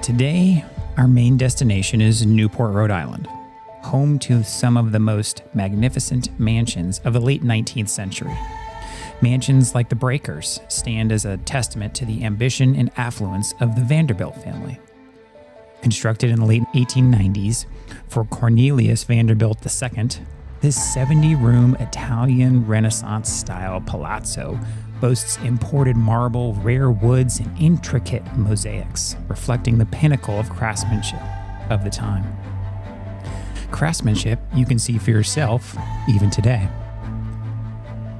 Today, our main destination is Newport, Rhode Island, home to some of the most magnificent mansions of the late 19th century. Mansions like the Breakers stand as a testament to the ambition and affluence of the Vanderbilt family. Constructed in the late 1890s for Cornelius Vanderbilt II, this 70-room Italian Renaissance-style palazzo boasts imported marble, rare woods, and intricate mosaics, reflecting the pinnacle of craftsmanship of the time. Craftsmanship you can see for yourself even today.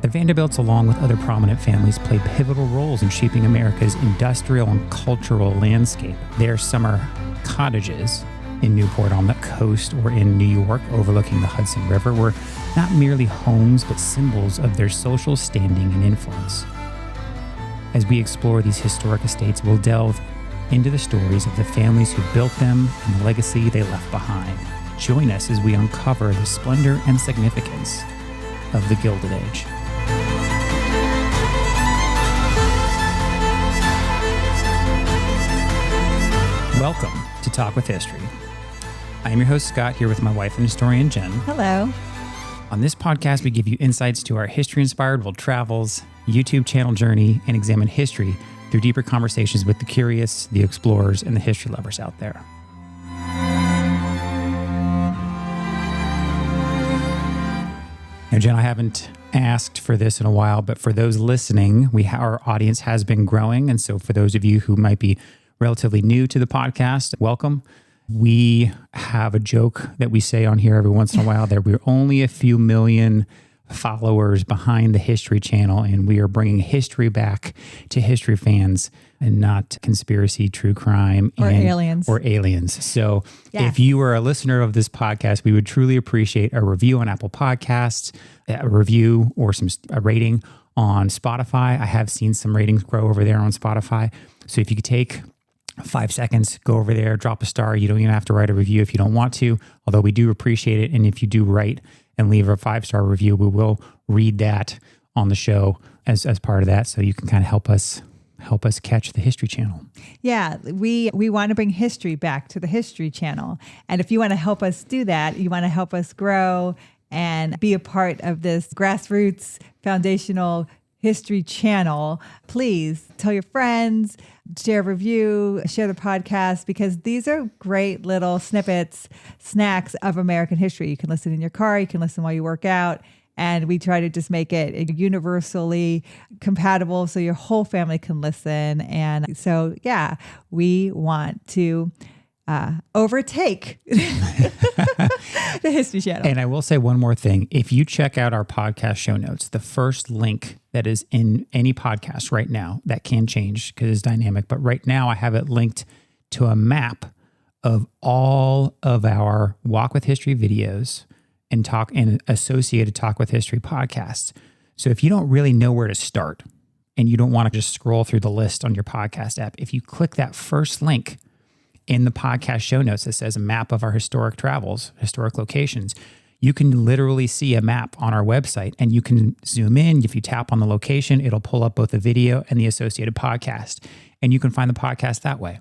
The Vanderbilts, along with other prominent families, played pivotal roles in shaping America's industrial and cultural landscape. Their summer cottages in Newport on the coast or in New York overlooking the Hudson River were not merely homes but symbols of their social standing and influence. As we explore these historic estates, we'll delve into the stories of the families who built them and the legacy they left behind. Join us as we uncover the splendor and significance of the Gilded Age. Welcome to Talk with History. I am your host, Scott, here with my wife and historian, Jenn. Hello. On this podcast, we give you insights to our history-inspired world travels, YouTube channel journey, and examine history through deeper conversations with the curious, the explorers, and the history lovers out there. Now, Jenn, I haven't asked for this in a while, but for those listening, our audience has been growing. And so for those of you who might be relatively new to the podcast, welcome. We have a joke that we say on here every once in a while that we're only a few million followers behind the History Channel, and we are bringing history back to history fans and not conspiracy, true crime, or aliens. So if you are a listener of this podcast, we would truly appreciate a review on Apple Podcasts, a review or a rating on Spotify. I have seen some ratings grow over there on Spotify. So if you could take 5 seconds, go over there, drop a star. You don't even have to write a review if you don't want to, although we do appreciate it. And if you do write and leave a 5-star review, we will read that on the show as part of that. So you can kind of help us catch the History Channel. Yeah, we want to bring history back to the History Channel. And if you want to help us do that, you want to help us grow and be a part of this grassroots foundational History Channel, please tell your friends, share a review, share the podcast, because these are great little snippets, snacks of American history. You can listen in your car, you can listen while you work out, and we try to just make it universally compatible so your whole family can listen. And so, yeah, we want to overtake the History Channel. And I will say one more thing. If you check out our podcast show notes, the first link that is in any podcast right now, that can change because it's dynamic, but right now I have it linked to a map of all of our Walk with History videos and associated Talk with History podcasts. So if you don't really know where to start and you don't want to just scroll through the list on your podcast app, if you click that first link in the podcast show notes that says a map of our historic travels, historic locations, you can literally see a map on our website and you can zoom in. If you tap on the location, it'll pull up both the video and the associated podcast, and you can find the podcast that way.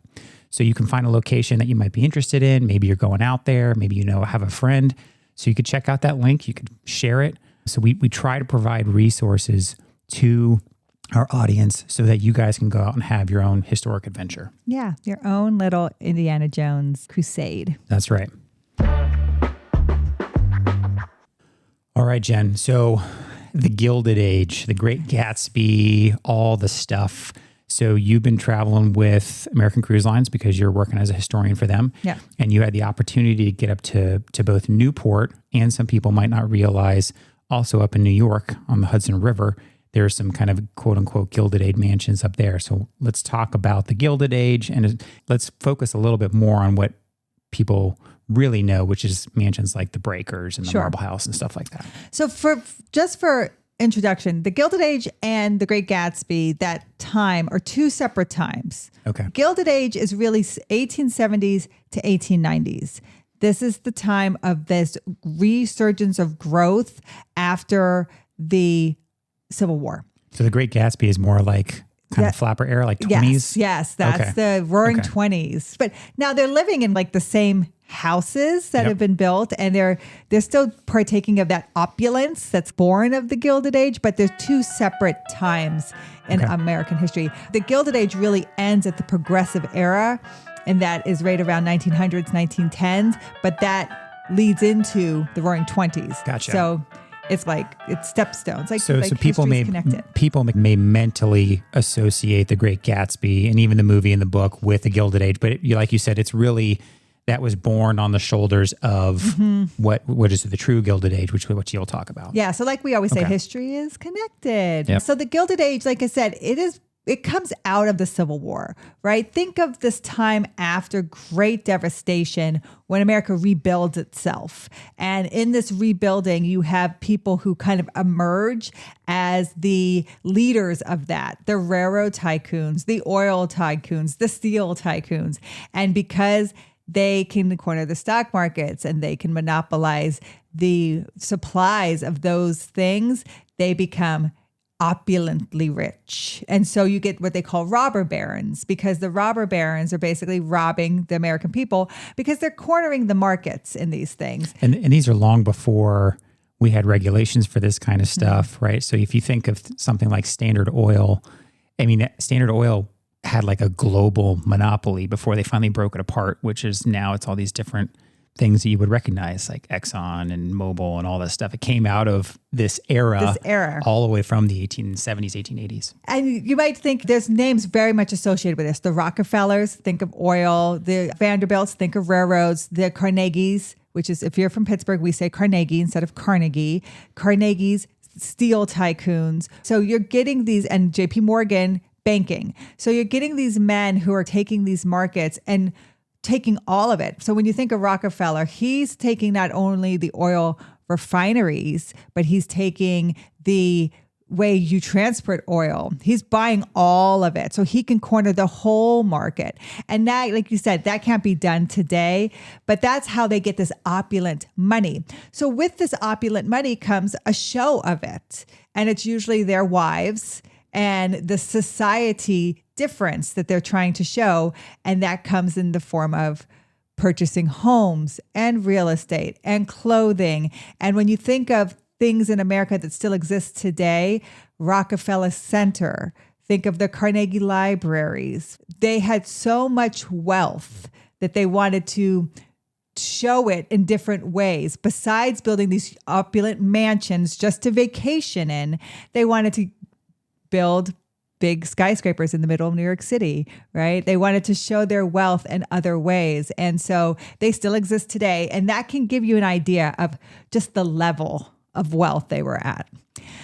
So you can find a location that you might be interested in. Maybe you're going out there, maybe have a friend. So you could check out that link, you could share it. So we try to provide resources to our audience so that you guys can go out and have your own historic adventure. Yeah, your own little Indiana Jones crusade. That's right. All right, Jenn. So the Gilded Age, the Great Gatsby, all the stuff. So you've been traveling with American Cruise Lines because you're working as a historian for them. Yeah. And you had the opportunity to get up to both Newport, and some people might not realize also up in New York on the Hudson River, there's some kind of quote unquote Gilded Age mansions up there. So let's talk about the Gilded Age, and let's focus a little bit more on what people really know, which is mansions like the Breakers and the Marble House and stuff like that. So for introduction, the Gilded Age and the Great Gatsby, that time are two separate times. Okay. Gilded Age is really 1870s to 1890s. This is the time of this resurgence of growth after the Civil War. So the Great Gatsby is more like kind of flapper era, like 20s? Yes, that's the Roaring 20s. But now they're living in like the same houses that have been built, and they're still partaking of that opulence that's born of the Gilded Age, but they're two separate times in American history. The Gilded Age really ends at the Progressive Era, and that is right around 1900s, 1910s, but that leads into the Roaring 20s. Gotcha. So it's like, it's stepstones. Like, so people may mentally associate The Great Gatsby and even the movie and the book with the Gilded Age, but like you said, it's really, that was born on the shoulders of what is the true Gilded Age, which is what you'll talk about. Yeah. So like we always say, history is connected. Yep. So the Gilded Age, like I said, it comes out of the Civil War, right? Think of this time after great devastation when America rebuilds itself. And in this rebuilding, you have people who kind of emerge as the leaders of that, the railroad tycoons, the oil tycoons, the steel tycoons. And because they can corner the stock markets and they can monopolize the supplies of those things, they become opulently rich. And so you get what they call robber barons, because the robber barons are basically robbing the American people because they're cornering the markets in these things. And these are long before we had regulations for this kind of stuff, right? So if you think of something like Standard Oil, I mean, Standard Oil had like a global monopoly before they finally broke it apart, which is now it's all these different things that you would recognize, like Exxon and Mobil and all this stuff. It came out of this era all the way from the 1870s, 1880s. And you might think there's names very much associated with this. The Rockefellers, think of oil. The Vanderbilts, think of railroads. The Carnegies, which is, if you're from Pittsburgh, we say Carnegie instead of Carnegie. Carnegie's, steel tycoons. So you're getting these, and JP Morgan, banking. So you're getting these men who are taking these markets and taking all of it. So when you think of Rockefeller, he's taking not only the oil refineries, but he's taking the way you transport oil. He's buying all of it. So he can corner the whole market. And that, like you said, that can't be done today, but that's how they get this opulent money. So with this opulent money comes a show of it. And it's usually their wives and the society difference that they're trying to show. And that comes in the form of purchasing homes and real estate and clothing. And when you think of things in America that still exist today, Rockefeller Center, think of the Carnegie Libraries. They had so much wealth that they wanted to show it in different ways. Besides building these opulent mansions just to vacation in, they wanted to build big skyscrapers in the middle of New York City, right? They wanted to show their wealth in other ways. And so they still exist today. And that can give you an idea of just the level of wealth they were at.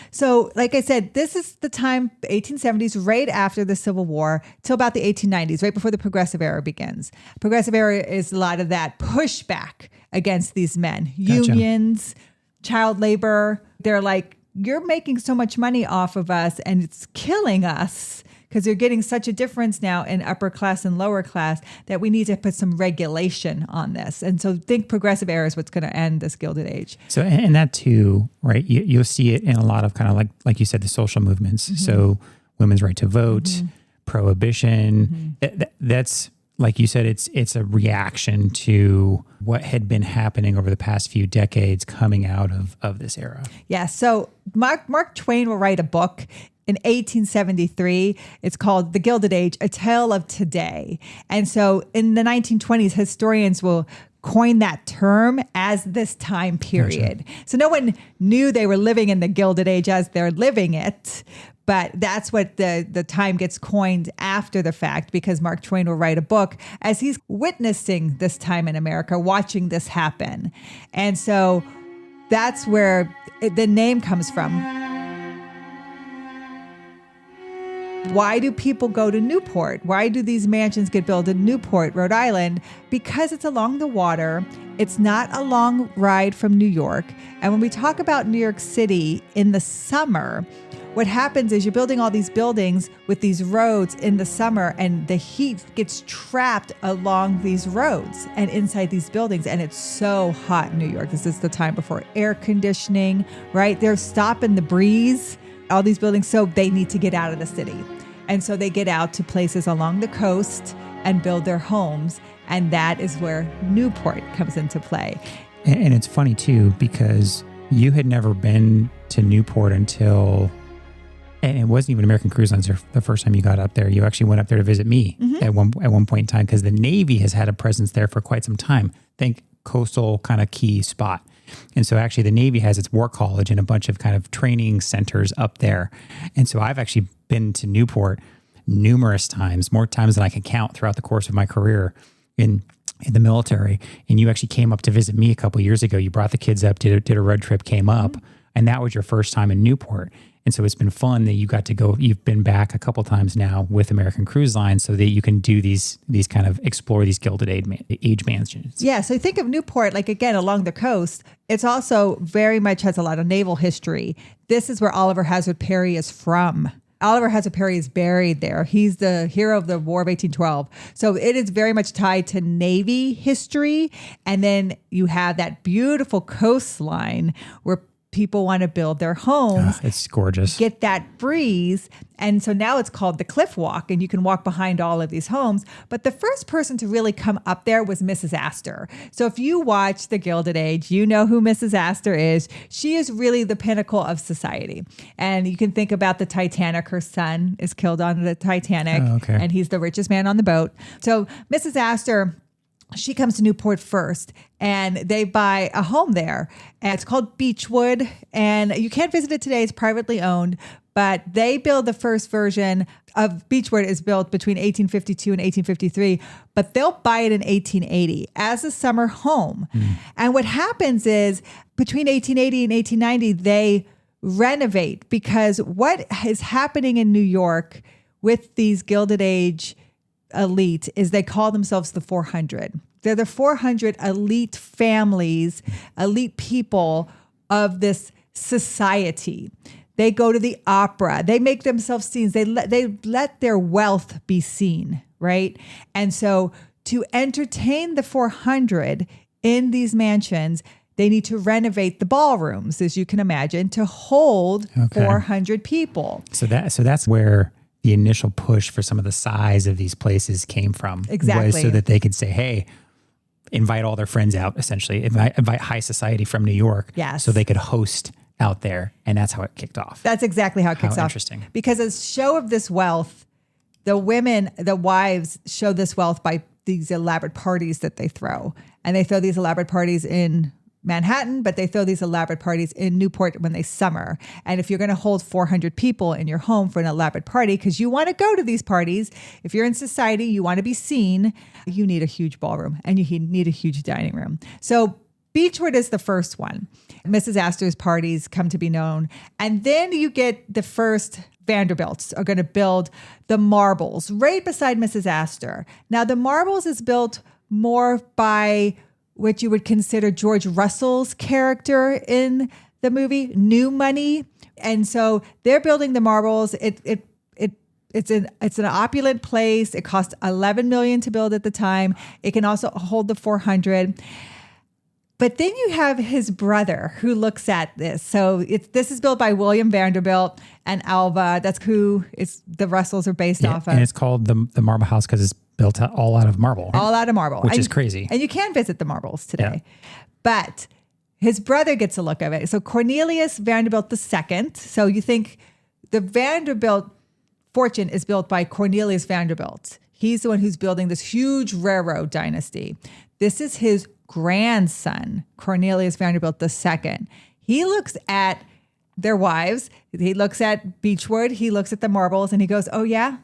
So like I said, this is the time, 1870s, right after the Civil War, till about the 1890s, right before the Progressive Era begins. Progressive Era is a lot of that pushback against these men. Gotcha. Unions, child labor. They're like, you're making so much money off of us and it's killing us because you're getting such a difference now in upper class and lower class that we need to put some regulation on this. And so think Progressive Era is what's going to end this Gilded Age. So, and that too, right? You'll see it in a lot of kind of like you said, the social movements. Mm-hmm. So women's right to vote, mm-hmm. prohibition, mm-hmm. That's, like you said, it's a reaction to what had been happening over the past few decades coming out of this era. Yeah. So Mark Twain will write a book in 1873. It's called The Gilded Age, A Tale of Today. And so in the 1920s, historians will coin that term as this time period. Gotcha. So no one knew they were living in the Gilded Age as they're living it. But that's what the time gets coined after the fact, because Mark Twain will write a book as he's witnessing this time in America, watching this happen. And so that's where the name comes from. Why do people go to Newport? Why do these mansions get built in Newport, Rhode Island? Because it's along the water. It's not a long ride from New York. And when we talk about New York City in the summer, what happens is you're building all these buildings with these roads in the summer, and the heat gets trapped along these roads and inside these buildings. And it's so hot in New York. This is the time before air conditioning, right? They're stopping the breeze, all these buildings. So they need to get out of the city. And so they get out to places along the coast and build their homes. And that is where Newport comes into play. And it's funny too, because you had never been to Newport until, and it wasn't even American Cruise Lines the first time you got up there. You actually went up there to visit me at one point in time, because the Navy has had a presence there for quite some time. Think coastal kind of key spot. And so actually the Navy has its War College and a bunch of kind of training centers up there. And so I've actually been to Newport numerous times, more times than I can count throughout the course of my career in the military. And you actually came up to visit me a couple of years ago. You brought the kids up, did a road trip, came up, and that was your first time in Newport. And so it's been fun that you got to go. You've been back a couple times now with American Cruise Line, so that you can do these kind of explore these Gilded Age mansions. Yeah. So think of Newport, like again, along the coast. It's also very much has a lot of naval history. This is where Oliver Hazard Perry is from. Oliver Hazard Perry is buried there. He's the hero of the War of 1812. So it is very much tied to Navy history. And then you have that beautiful coastline where people want to build their homes. It's gorgeous. Get that breeze. And so now it's called the Cliff Walk, and you can walk behind all of these homes. But the first person to really come up there was Mrs. Astor. So if you watch The Gilded Age, you know who Mrs. Astor is. She is really the pinnacle of society. And you can think about the Titanic. Her son is killed on the Titanic, and he's the richest man on the boat. So Mrs. Astor, she comes to Newport first, and they buy a home there. And it's called Beechwood, and you can't visit it today. It's privately owned, but they build the first version of Beechwood is built between 1852 and 1853, but they'll buy it in 1880 as a summer home. And what happens is between 1880 and 1890, they renovate, because what is happening in New York with these Gilded Age elite is they call themselves the 400. They're the 400 elite families, elite people of this society. They go to the opera. They make themselves seen. They let their wealth be seen, right? And so to entertain the 400 in these mansions, they need to renovate the ballrooms, as you can imagine, to hold 400 people. So that's where the initial push for some of the size of these places came from. Exactly. Was so that they could say, hey, invite all their friends out, essentially. Invite high society from New York. Yes. So they could host out there. And that's how it kicked off. That's exactly how it kicks off. Interesting. Because as a show of this wealth, the women, the wives, show this wealth by these elaborate parties that they throw. And they throw these elaborate parties in Manhattan, but they throw these elaborate parties in Newport when they summer. And if you're going to hold 400 people in your home for an elaborate party, because you want to go to these parties, if you're in society, you want to be seen, you need a huge ballroom and you need a huge dining room. So Beechwood is the first one. Mrs. Astor's parties come to be known. And then you get the first Vanderbilts are going to build the Marbles right beside Mrs. Astor. Now, the Marbles is built more by what you would consider George Russell's character in the movie, New Money. And so they're building the Marbles. It's an opulent place. It cost $11 million to build at the time. It can also hold the 400. But then you have his brother who looks at this. So this is built by William Vanderbilt and Alva. That's who the Russells are based off of. And it's called the Marble House because it's built all out of marble. All out of marble. Which is crazy. And you can visit the Marbles today. Yeah. But his brother gets a look of it. So Cornelius Vanderbilt II. So you think the Vanderbilt fortune is built by Cornelius Vanderbilt. He's the one who's building this huge railroad dynasty. This is his grandson, Cornelius Vanderbilt II. He looks at their wives. He looks at Beechwood. He looks at the Marbles and he goes, oh yeah,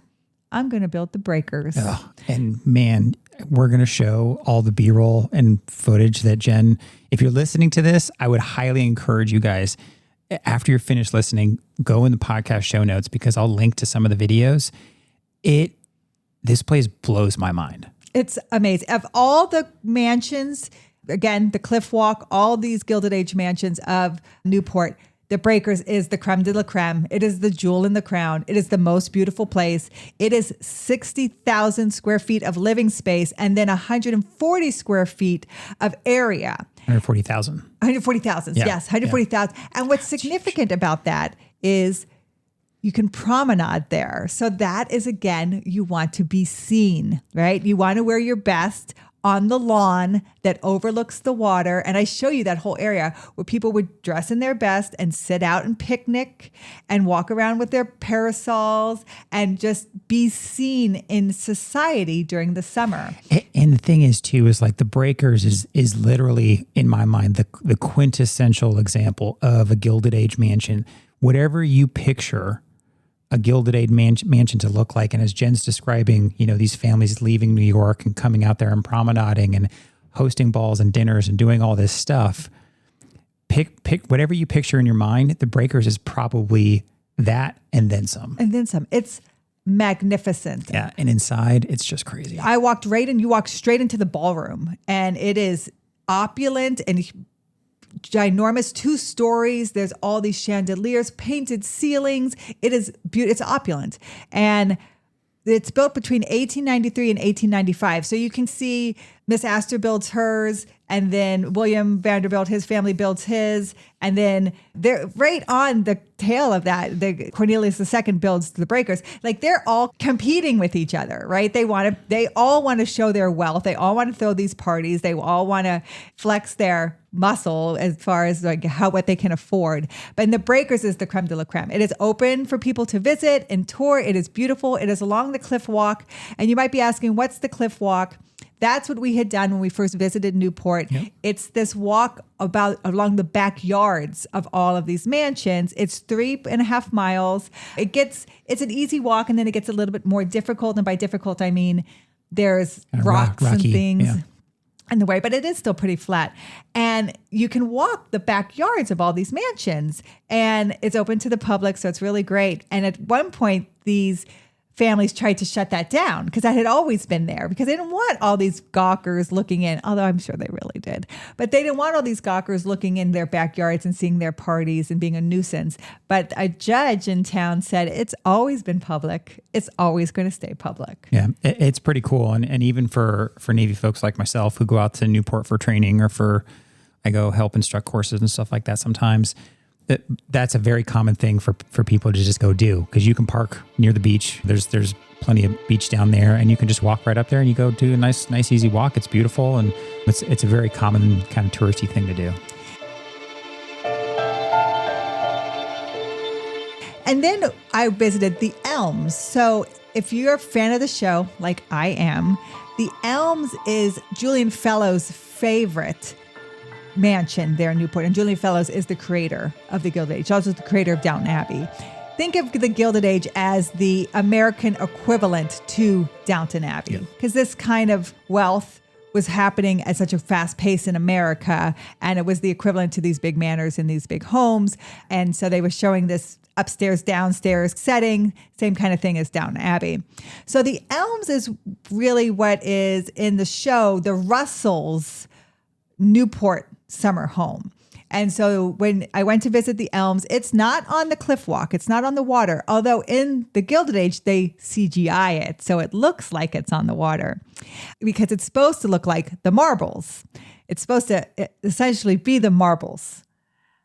I'm going to build the Breakers. Oh, and man, we're going to show all the B-roll and footage that Jenn, if you're listening to this, I would highly encourage you guys, after you're finished listening, go in the podcast show notes because I'll link to some of the videos. This place blows my mind. It's amazing. Of all the mansions, again, the Cliff Walk, all these Gilded Age mansions of Newport, the Breakers is the creme de la creme. It is the jewel in the crown. It is the most beautiful place. It is 60,000 square feet of living space and then 140 square feet of area. 140,000. 140,000, yes, 140,000. And what's significant about that is You can promenade there. So that is, again, you want to be seen, right? You want to wear your best on the lawn that overlooks the water. And I show you that whole area where people would dress in their best and sit out and picnic and walk around with their parasols and just be seen in society during the summer. And the thing is, too, is like the Breakers is literally, in my mind, the quintessential example of a Gilded Age mansion. Whatever you picture a Gilded Age mansion to look like. And as Jen's describing, these families leaving New York and coming out there and promenading and hosting balls and dinners and doing all this stuff, pick whatever you picture in your mind. The Breakers is probably that and then some. And then some. It's magnificent. Yeah. And inside, it's just crazy. I walked you walk straight into the ballroom, and it is opulent and ginormous, 2 stories. There's all these chandeliers, painted ceilings. It is beautiful. It's opulent. And it's built between 1893 and 1895. So you can see Miss Astor builds hers, and then William Vanderbilt, his family builds his. And then they're right on the tail of that. The Cornelius II builds the Breakers. Like, they're all competing with each other, right? They all want to show their wealth. They all want to throw these parties. They all want to flex their muscle as far as like what they can afford. But in the Breakers is the creme de la creme. It is open for people to visit and tour. It is beautiful. It is along the cliff walk. And you might be asking, what's the cliff walk? That's what we had done when we first visited Newport. Yep. It's this walk along the backyards of all of these mansions. It's 3.5 miles. It's an easy walk, and then it gets a little bit more difficult. And by difficult, I mean there's rocks rocky, and things in the way, but it is still pretty flat. And you can walk the backyards of all these mansions, and it's open to the public, so it's really great. And at one point, these families tried to shut that down because that had always been there, because they didn't want all these gawkers looking in, although I'm sure they really did. But they didn't want all these gawkers looking in their backyards and seeing their parties and being a nuisance. But a judge in town said it's always been public. It's always going to stay public. Yeah, it's pretty cool. And even for Navy folks like myself who go out to Newport for training, or I go help instruct courses and stuff like that sometimes, that's a very common thing for people to just go do, because you can park near the beach. There's plenty of beach down there, and you can just walk right up there and you go do a nice easy walk. It's beautiful, and it's a very common kind of touristy thing to do. And then I visited the Elms. So if you're a fan of the show, like I am, the Elms is Julian Fellowes' favorite mansion there in Newport. And Julian Fellowes is the creator of the Gilded Age, also the creator of Downton Abbey. Think of the Gilded Age as the American equivalent to Downton Abbey, because this kind of wealth was happening at such a fast pace in America, and it was the equivalent to these big manors and these big homes. And so they were showing this upstairs, downstairs setting, same kind of thing as Downton Abbey. So the Elms is really what is in the show, the Russells' Newport summer home. And so when I went to visit the Elms, it's not on the cliff walk. It's not on the water. Although in the Gilded Age, they CGI it. So it looks like it's on the water, because it's supposed to look like the Marbles. It's supposed to essentially be the Marbles.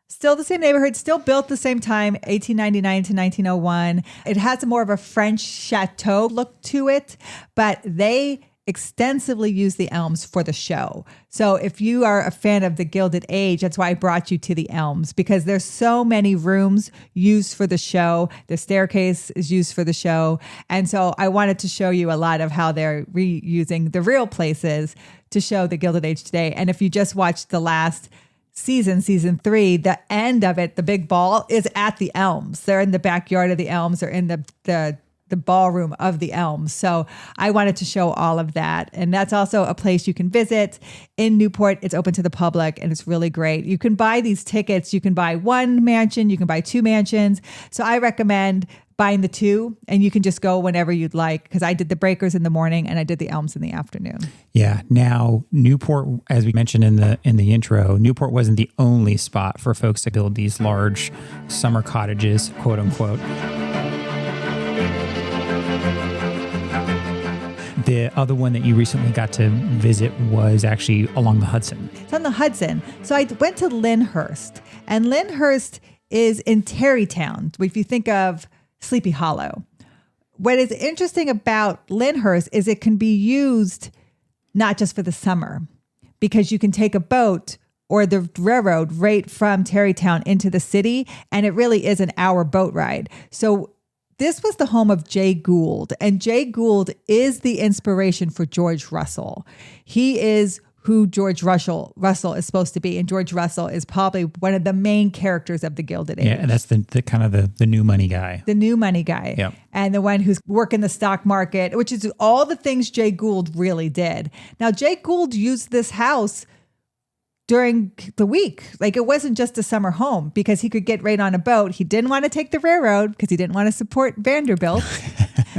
Still the same neighborhood, still built the same time, 1899 to 1901. It has more of a French chateau look to it, but they extensively use the Elms for the show. So if you are a fan of the Gilded Age, that's why I brought you to the Elms, because there's so many rooms used for the show. The staircase is used for the show. And so I wanted to show you a lot of how they're reusing the real places to show the Gilded Age today. And if you just watched the last season 3, the end of it, the big ball is at the Elms. They're in the backyard of the Elms, or in the ballroom of the Elms. So I wanted to show all of that. And that's also a place you can visit in Newport. It's open to the public, and it's really great. You can buy these tickets. You can buy one mansion. You can buy 2 mansions. So I recommend buying the 2, and you can just go whenever you'd like, because I did the Breakers in the morning and I did the Elms in the afternoon. Yeah. Now, Newport, as we mentioned in the intro, Newport wasn't the only spot for folks to build these large summer cottages, quote unquote. The other one that you recently got to visit was actually along the Hudson. It's on the Hudson. So I went to Lyndhurst, and Lyndhurst is in Tarrytown. If you think of Sleepy Hollow. What is interesting about Lyndhurst is it can be used not just for the summer, because you can take a boat or the railroad right from Tarrytown into the city, and it really is an hour boat ride. So this was the home of Jay Gould, and Jay Gould is the inspiration for George Russell. He is who George Russell is supposed to be, and George Russell is probably one of the main characters of the Gilded Age. Yeah, and that's the kind of the new money guy. The new money guy. Yep. And the one who's working the stock market, which is all the things Jay Gould really did. Now, Jay Gould used this house during the week. Like, it wasn't just a summer home, because he could get right on a boat. He didn't want to take the railroad because he didn't want to support Vanderbilts.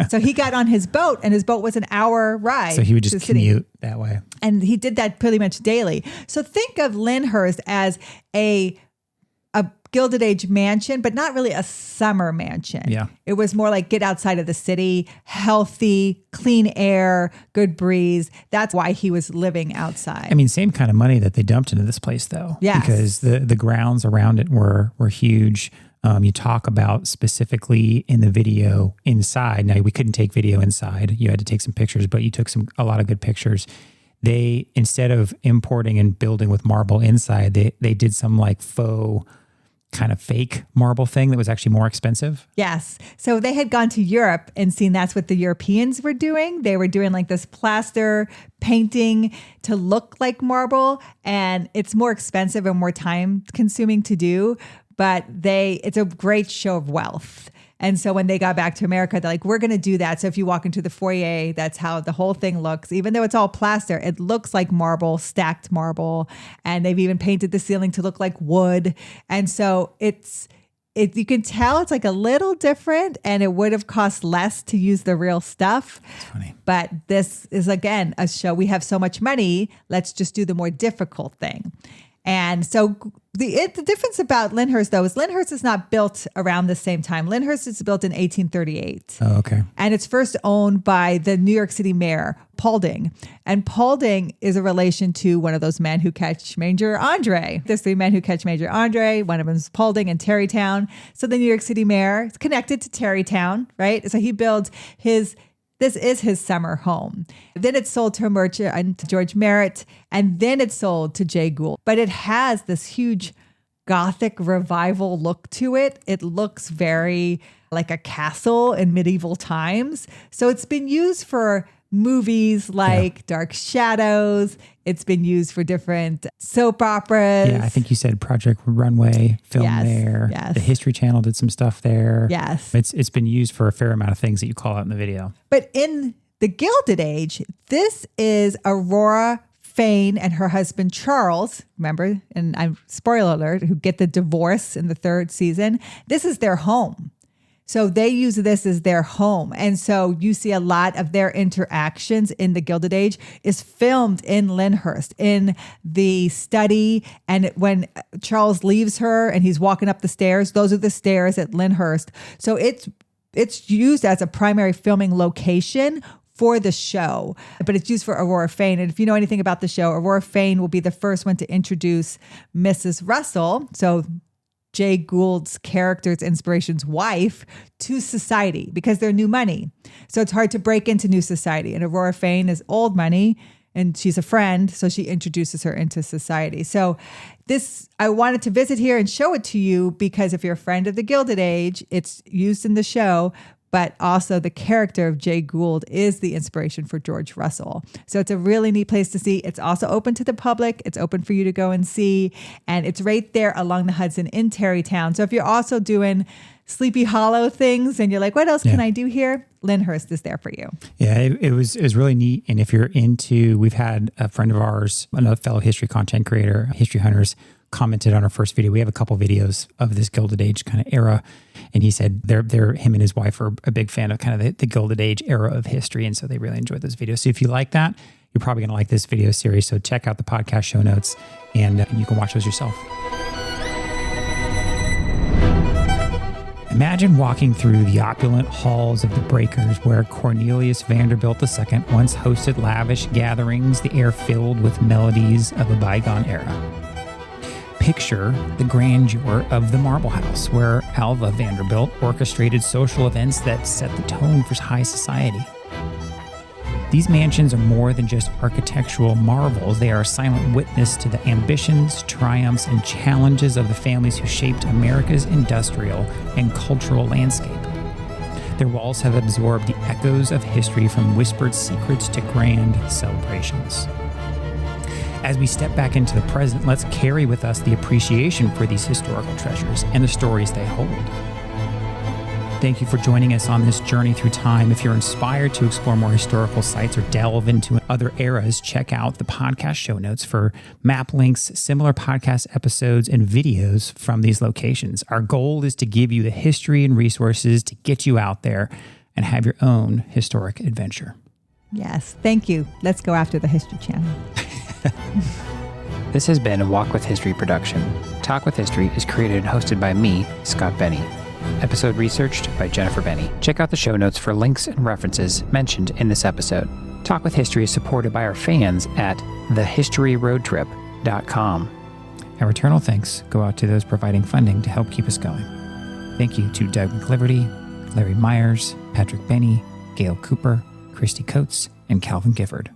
So he got on his boat, and his boat was an hour ride. So he would just commute that way. And he did that pretty much daily. So think of Lyndhurst as a Gilded Age mansion, but not really a summer mansion. Yeah. It was more like get outside of the city, healthy, clean air, good breeze. That's why he was living outside. I mean, same kind of money that they dumped into this place, though. Yes. Because the grounds around it were huge. You talk about specifically in the video inside. Now, we couldn't take video inside. You had to take some pictures, but you took a lot of good pictures. They, instead of importing and building with marble inside, they did some like faux kind of fake marble thing that was actually more expensive. Yes. So they had gone to Europe and seen that's what the Europeans were doing. They were doing like this plaster painting to look like marble, and it's more expensive and more time consuming to do, but it's a great show of wealth. And so when they got back to America, they're like, we're going to do that. So if you walk into the foyer, that's how the whole thing looks. Even though it's all plaster, it looks like marble, stacked marble. And they've even painted the ceiling to look like wood. And so you can tell it's like a little different, and it would have cost less to use the real stuff. That's funny. But this is, again, a show. We have so much money. Let's just do the more difficult thing. And so the difference about Lyndhurst, though, is Lyndhurst is not built around the same time. Lyndhurst is built in 1838. Oh, okay. And it's first owned by the New York City mayor, Paulding. And Paulding is a relation to one of those men who catch Major Andre. There's three men who catch Major Andre. One of them is Paulding in Tarrytown. So the New York City mayor is connected to Tarrytown, right? So he builds this is his summer home. Then it's sold to a merchant, to George Merritt, and then it's sold to Jay Gould. But it has this huge Gothic revival look to it. It looks very like a castle in medieval times. So it's been used for movies like Dark Shadows. It's been used for different soap operas. Yeah, I think you said Project Runway filmed there. Yes. The History Channel did some stuff there. Yes. It's been used for a fair amount of things that you call out in the video. But in the Gilded Age, this is Aurora Fane and her husband Charles, remember, and I'm spoiler alert, who get the divorce in the third season. This is their home. So they use this as their home. And so you see a lot of their interactions in the Gilded Age is filmed in Lyndhurst, in the study. And when Charles leaves her and he's walking up the stairs, those are the stairs at Lyndhurst. So it's used as a primary filming location for the show, but it's used for Aurora Fane. And if you know anything about the show, Aurora Fane will be the first one to introduce Mrs. Russell. So Jay Gould's character's inspiration's wife to society, because they're new money. So it's hard to break into new society. And Aurora Fane is old money, and she's a friend. So she introduces her into society. So I wanted to visit here and show it to you, because if you're a friend of the Gilded Age, it's used in the show. But also the character of Jay Gould is the inspiration for George Russell. So it's a really neat place to see. It's also open to the public. It's open for you to go and see. And it's right there along the Hudson in Tarrytown. So if you're also doing Sleepy Hollow things and you're like, what else can I do here? Lyndhurst is there for you. Yeah, it was really neat. And if you're we've had a friend of ours, another fellow history content creator, History Hunters, commented on our first video. We have a couple videos of this Gilded Age kind of era. And he said him and his wife are a big fan of kind of the Gilded Age era of history. And so they really enjoyed this video. So if you like that, you're probably going to like this video series. So check out the podcast show notes and you can watch those yourself. Imagine walking through the opulent halls of the Breakers where Cornelius Vanderbilt II once hosted lavish gatherings, the air filled with melodies of a bygone era. picture the grandeur of the Marble House, where Alva Vanderbilt orchestrated social events that set the tone for high society. These mansions are more than just architectural marvels. They are a silent witness to the ambitions, triumphs, and challenges of the families who shaped America's industrial and cultural landscape. Their walls have absorbed the echoes of history, from whispered secrets to grand celebrations. As we step back into the present, let's carry with us the appreciation for these historical treasures and the stories they hold. Thank you for joining us on this journey through time. If you're inspired to explore more historical sites or delve into other eras, check out the podcast show notes for map links, similar podcast episodes, and videos from these locations. Our goal is to give you the history and resources to get you out there and have your own historic adventure. Yes, thank you. Let's go after the History Channel. This has been a Walk with History production. Talk with History is created and hosted by me, Scott Benny. Episode researched by Jennifer Benny. Check out the show notes for links and references mentioned in this episode. Talk with History is supported by our fans at thehistoryroadtrip.com. Our eternal thanks go out to those providing funding to help keep us going. Thank you to Doug McCliverty, Larry Myers, Patrick Benny, Gail Cooper, Christy Coates, and Calvin Gifford.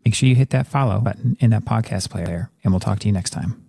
Make sure you hit that follow button in that podcast player, and we'll talk to you next time.